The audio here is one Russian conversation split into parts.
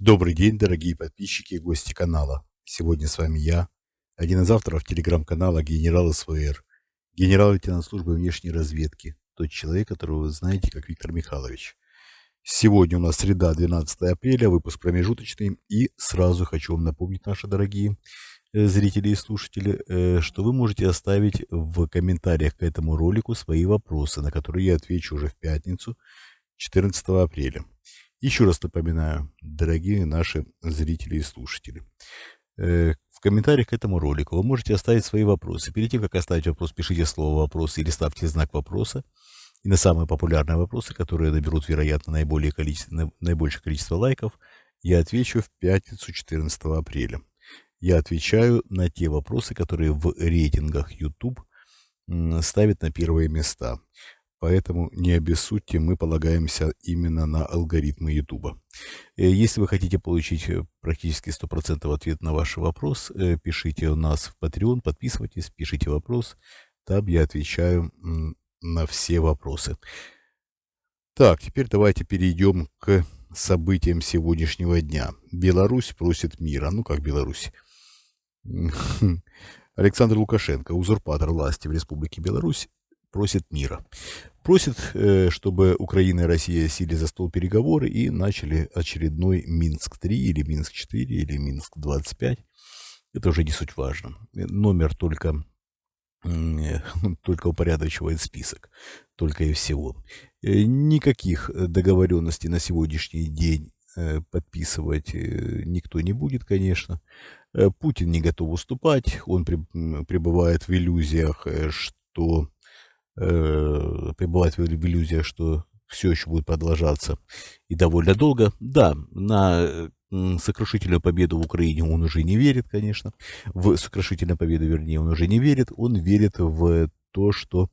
Добрый день, дорогие подписчики и гости канала. Сегодня с вами я, один из авторов телеграм-канала «Генерал СВР», генерал-лейтенант службы внешней разведки, тот человек, которого вы знаете как Виктор Михайлович. Сегодня у нас среда, 12 апреля, выпуск промежуточный, и сразу хочу вам напомнить, наши дорогие зрители и слушатели, что вы можете оставить в комментариях к этому ролику свои вопросы, на которые я отвечу уже в пятницу, 14 апреля. Еще раз напоминаю, дорогие наши зрители и слушатели, в комментариях к этому ролику вы можете оставить свои вопросы. Перед тем, как оставить вопрос, пишите слово «вопрос» или ставьте знак вопроса. И на самые популярные вопросы, которые наберут, вероятно, наибольшее количество лайков, я отвечу в пятницу, 14 апреля. Я отвечаю на те вопросы, которые в рейтингах YouTube ставят на первые места. Поэтому не обессудьте, мы полагаемся именно на алгоритмы YouTube. Если вы хотите получить практически 100% ответ на ваш вопрос, пишите у нас в Patreon, подписывайтесь, пишите вопрос, там я отвечаю на все вопросы. Так, теперь давайте перейдем к событиям сегодняшнего дня. Беларусь просит мира. Ну как Беларусь? Александр Лукашенко, узурпатор власти в Республике Беларусь, просит мира. Просит, чтобы Украина и Россия сели за стол переговоры и начали очередной Минск-3 или Минск-4 или Минск-25. Это уже не суть важно. Номер только упорядочивает список. Только и всего. Никаких договоренностей на сегодняшний день подписывать никто не будет, конечно. Путин не готов уступать. Он пребывает в иллюзиях, что все еще будет продолжаться и довольно долго. Да, на сокрушительную победу в Украине он уже не верит, конечно. В сокрушительную победу, вернее, он уже не верит. Он верит в то, что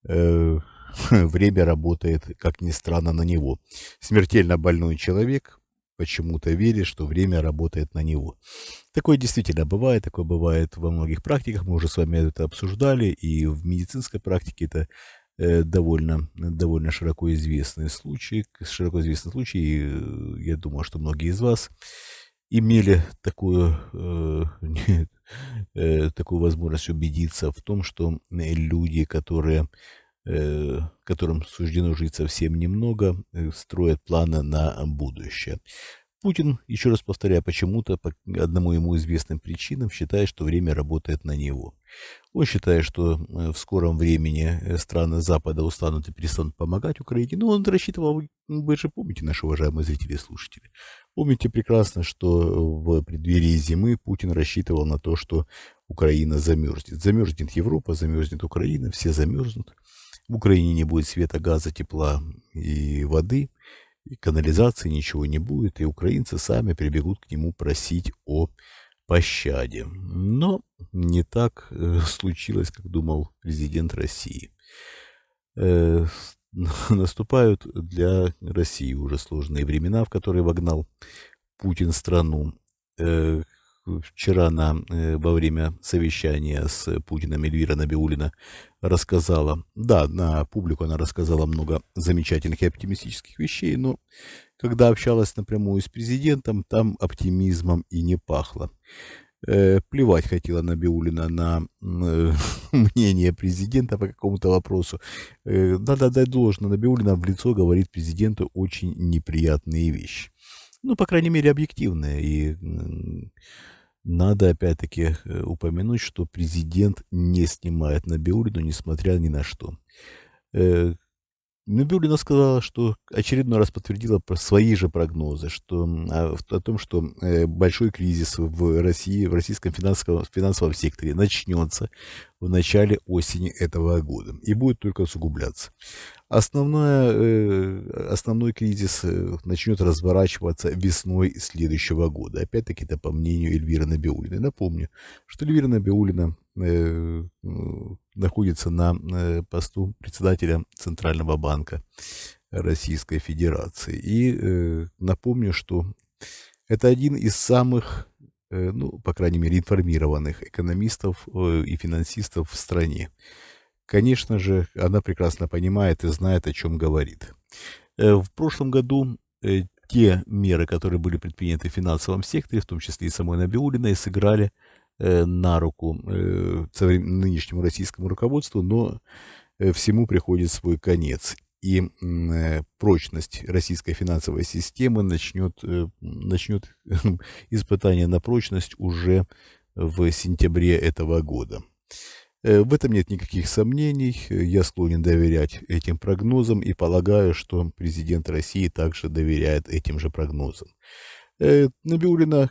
время работает, как ни странно, на него. Смертельно больной человек почему-то верит, что время работает на него. Такое действительно бывает, такое бывает во многих практиках, мы уже с вами это обсуждали, и в медицинской практике это довольно широко известный случай, и я думаю, что многие из вас имели такую возможность убедиться в том, что люди, которым суждено жить совсем немного, строят планы на будущее. Путин, еще раз повторяю, почему-то по одному ему известным причинам считает, что время работает на него. Он считает, что в скором времени страны Запада устанут и перестанут помогать Украине. Но он рассчитывал, вы же помните, наши уважаемые зрители и слушатели, помните прекрасно, что в преддверии зимы Путин рассчитывал на то, что Украина замерзнет. Замерзнет Европа, замерзнет Украина, все замерзнут. В Украине не будет света, газа, тепла и воды, и канализации, ничего не будет, и украинцы сами прибегут к нему просить о пощаде. Но не так случилось, как думал президент России. Наступают для России уже сложные времена, в которые вогнал Путин страну. Вчера во время совещания с Путиным Эльвира Набиуллина рассказала, да, на публику она рассказала много замечательных и оптимистических вещей, но когда общалась напрямую с президентом, там оптимизмом и не пахло. Плевать хотела Набиуллина на мнение президента по какому-то вопросу. Надо дать должное, Набиуллина в лицо говорит президенту очень неприятные вещи. Ну, по крайней мере, объективные. И надо опять-таки упомянуть, что президент не снимает Набиуллину, несмотря ни на что. Набиуллина сказала, что очередной раз подтвердила свои же прогнозы, о том, что большой кризис в России, в российском финансовом секторе начнется в начале осени этого года и будет только усугубляться. Основной кризис начнет разворачиваться весной следующего года. Опять-таки, это по мнению Эльвиры Набиуллиной. Напомню, что Эльвира Набиуллина находится на посту председателя Центрального банка Российской Федерации. И напомню, что это один из самых, по крайней мере, информированных экономистов и финансистов в стране. Конечно же, она прекрасно понимает и знает, о чем говорит. В прошлом году те меры, которые были предприняты в финансовом секторе, в том числе и самой Набиуллиной, сыграли на руку нынешнему российскому руководству, но всему приходит свой конец. И прочность российской финансовой системы начнет испытание на прочность уже в сентябре этого года. В этом нет никаких сомнений. Я склонен доверять этим прогнозам и полагаю, что президент России также доверяет этим же прогнозам. Набиуллина,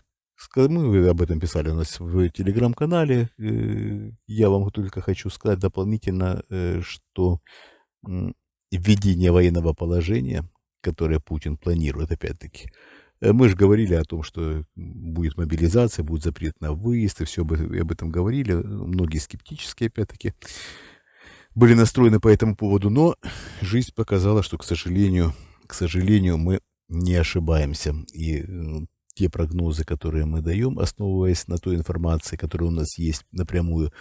мы об этом писали у нас в телеграм-канале. Я вам только хочу сказать дополнительно, что введение военного положения, которое Путин планирует, опять-таки, мы же говорили о том, что будет мобилизация, будет запрет на выезд, и все об этом говорили. Многие скептически, опять-таки, были настроены по этому поводу, но жизнь показала, что, к сожалению, мы не ошибаемся. И те прогнозы, которые мы даем, основываясь на той информации, которая у нас есть напрямую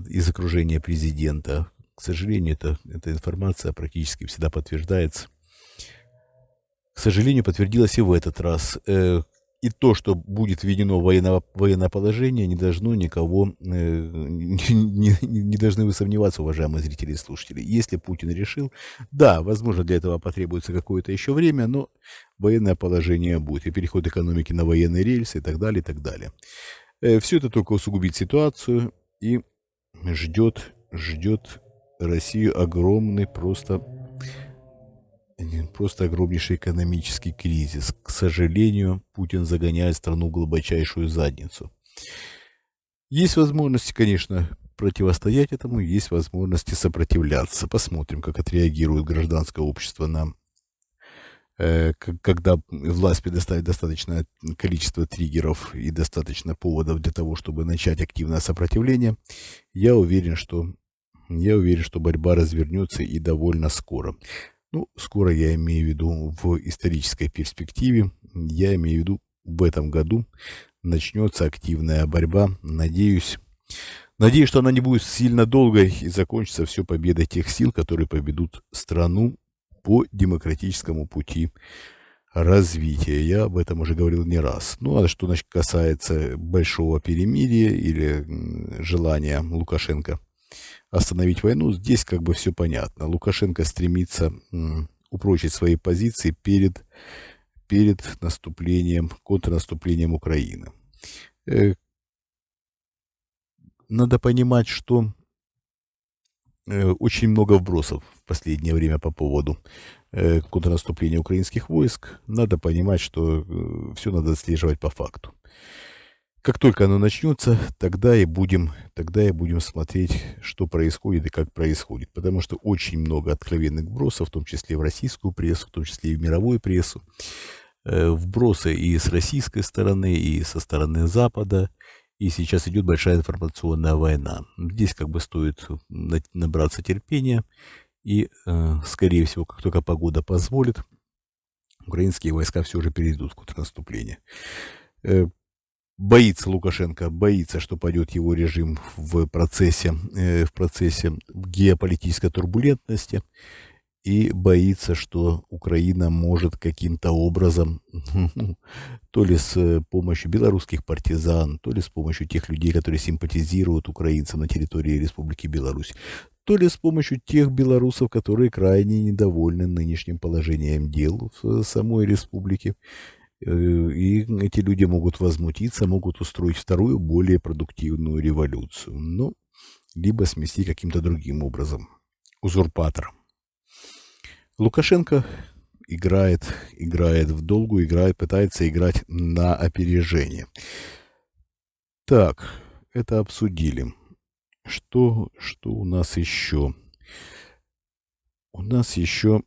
из окружения президента, к сожалению, эта информация практически всегда подтверждается. К сожалению, подтвердилось и в этот раз. И то, что будет введено военное положение, не должно никого, не должны вы сомневаться, уважаемые зрители и слушатели. Если Путин решил, да, возможно, для этого потребуется какое-то еще время, но военное положение будет, и переход экономики на военные рельсы и так далее, и так далее. Все это только усугубит ситуацию и ждет Россию огромный, просто огромнейший экономический кризис. К сожалению, Путин загоняет страну в глубочайшую задницу. Есть возможности, конечно, противостоять этому, есть возможности сопротивляться. Посмотрим, как отреагирует гражданское общество когда власть предоставит достаточное количество триггеров и достаточно поводов для того, чтобы начать активное сопротивление. Я уверен, что борьба развернется и довольно скоро. Ну, скоро я имею в виду в исторической перспективе. Я имею в виду в этом году начнется активная борьба. Надеюсь, что она не будет сильно долгой и закончится все победой тех сил, которые поведут страну по демократическому пути развития. Я об этом уже говорил не раз. Ну, а что касается большого перемирия или желания Лукашенко остановить войну, здесь как бы все понятно. Лукашенко стремится упрочить свои позиции перед контрнаступлением Украины. Надо понимать, что очень много вбросов в последнее время по поводу контрнаступления украинских войск. Надо понимать, что все надо отслеживать по факту. Как только оно начнется, тогда и будем смотреть, что происходит и как происходит. Потому что очень много откровенных вбросов, в том числе в российскую прессу, в том числе и в мировую прессу. Вбросы и с российской стороны, и со стороны Запада. И сейчас идет большая информационная война. Здесь как бы стоит набраться терпения. И, скорее всего, как только погода позволит, украинские войска все же перейдут в контрнаступление. Лукашенко боится, что пойдет его режим в процессе геополитической турбулентности. И боится, что Украина может каким-то образом, то ли с помощью белорусских партизан, то ли с помощью тех людей, которые симпатизируют украинцам на территории Республики Беларусь, то ли с помощью тех белорусов, которые крайне недовольны нынешним положением дел в самой республике. И эти люди могут возмутиться, могут устроить вторую, более продуктивную революцию. Ну, либо смести каким-то другим образом. Узурпатор. Лукашенко играет в долгую, пытается играть на опережение. Так, это обсудили. Что у нас еще? У нас еще...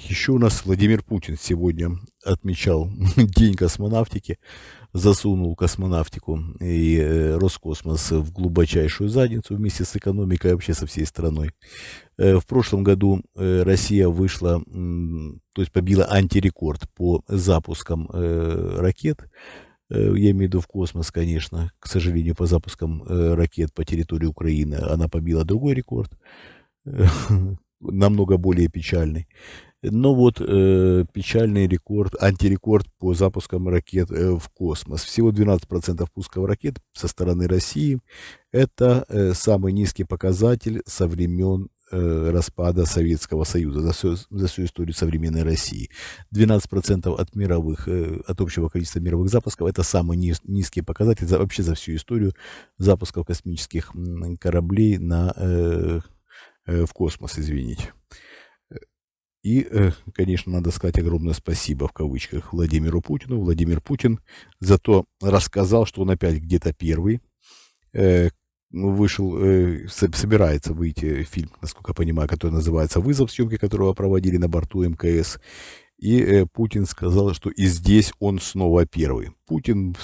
Еще у нас Владимир Путин сегодня отмечал День космонавтики, засунул космонавтику и Роскосмос в глубочайшую задницу вместе с экономикой, вообще со всей страной. В прошлом году Россия вышла, то есть побила антирекорд по запускам ракет. Я имею в виду в космос, конечно. К сожалению, по запускам ракет по территории Украины она побила другой рекорд, э, намного более печальный. Но вот печальный рекорд, антирекорд по запускам ракет в космос. Всего 12% пусков ракет со стороны России. Это самый низкий показатель со времен распада Советского Союза за всю историю современной России. 12% от мировых, от общего количества мировых запусков. Это самый низкий показатель вообще за всю историю запусков космических кораблей в космос, извините. И, конечно, надо сказать огромное спасибо, в кавычках, Владимиру Путину. Владимир Путин зато рассказал, что он опять где-то первый. Вышел, собирается выйти фильм, насколько я понимаю, который называется «Вызов», съемки которого проводили на борту МКС. И Путин сказал, что и здесь он снова первый. Путин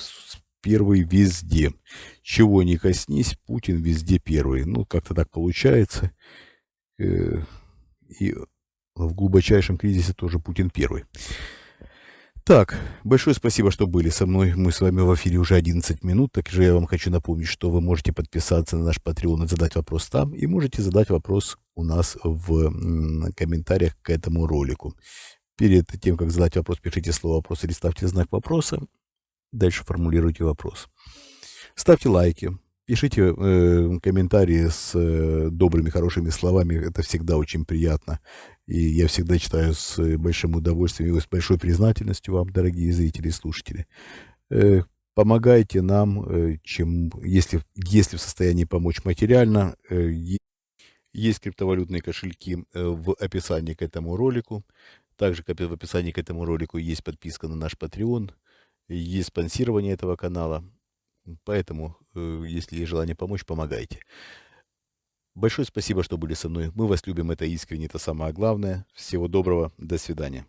первый везде. Чего не коснись, Путин везде первый. Ну, как-то так получается. И в глубочайшем кризисе тоже Путин первый. Так, большое спасибо, что были со мной. Мы с вами в эфире уже 11 минут. Также я вам хочу напомнить, что вы можете подписаться на наш Patreon и задать вопрос там. И можете задать вопрос у нас в комментариях к этому ролику. Перед тем, как задать вопрос, пишите слово «вопрос» или ставьте знак вопроса. Дальше формулируйте вопрос. Ставьте лайки. Пишите комментарии с добрыми, хорошими словами. Это всегда очень приятно. И я всегда читаю с большим удовольствием и с большой признательностью вам, дорогие зрители и слушатели. Помогайте нам, если в состоянии помочь материально. Есть криптовалютные кошельки в описании к этому ролику. Также в описании к этому ролику есть подписка на наш Patreon. Есть спонсирование этого канала. Поэтому, если есть желание помочь, помогайте. Большое спасибо, что были со мной. Мы вас любим, это искренне, это самое главное. Всего доброго, до свидания.